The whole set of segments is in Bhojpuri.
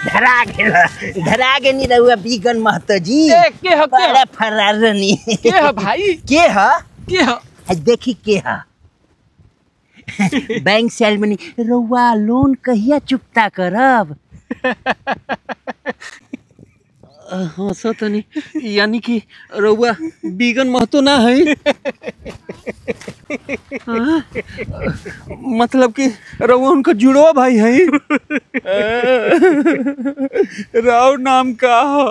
धरा के नहीं रहुआ बिगन महतो जी। के ह बड़ा फरारनी के ह भाई के ह देखी के ह बैंक सैलमनी रहुआ लोन कहिया चुकता करब। हाँ सतनी यानी कि रउआ बिगन महतो ना है। मतलब कि रउआ उनका जुड़वा भाई है। राव नाम का है?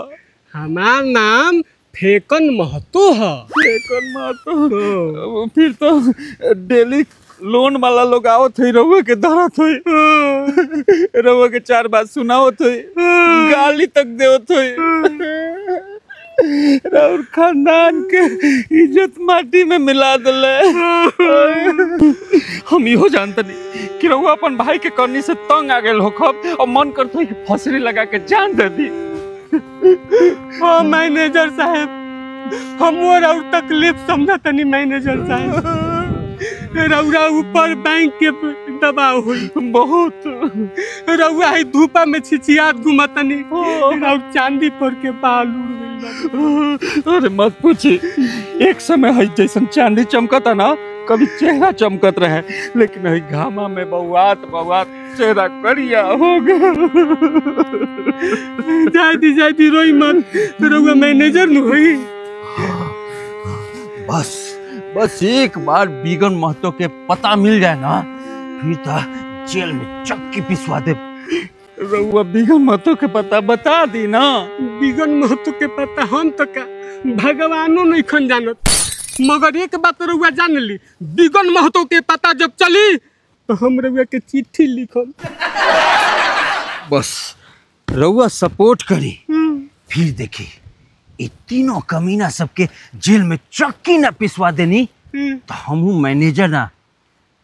हमार नाम फेकन महतो है। फेकन महतो फिर तो डेली लोन वाला लोग आवत है रउआ के धरत है। रउआ के 4 बात सुनावत है, गाली तक देवत है। राउर खानदान के इज्जत माटी में मिला दिले। हम इहो जानते नहीं कि रउआ अपन भाई के करनी से तंग आ गए होखब और मन करता है कि फसरी लगा के जान दे दी। हाँ मैनेजर साहब, हम और तकलीफ समझा तनी मैनेजर साहब। रउरा ऊपर बैंक के दबाव हुई बहुत। रउआ है धूपा में छिचियात घुमतनी, राउर चांदी पर के बाल उड़ गई। अरे मत पूछी, एक समय है जैसन चांदी चमकता ना, कभी चेहरा चमकत रहे, लेकिन है घामा में बउआत बउआत चेहरा करिया हो गया। जाय दी रोई मत, रउआ मैनेजर न होई। बस एक बार बिगन महतो के पता मिल जाए ना, फिर तो जेल में चक्की पिसवा दे। रउआ बिगन महतो के पता बता दी ना। बिगन महतो के पता हम तो का भगवानो नहीं खन जानत, मगर एक बात रउआ जान ली, बिगन महतो के पता जब चली तो हम रउआ के चिट्ठी लिखम। बस रउआ सपोर्ट करी, फिर देखी ये तीनों कमीना सबके जेल में चक्की ना पिसवा देनी तो हम मैनेजर ना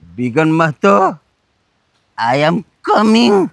बिगन महतो आई एम कमिंग।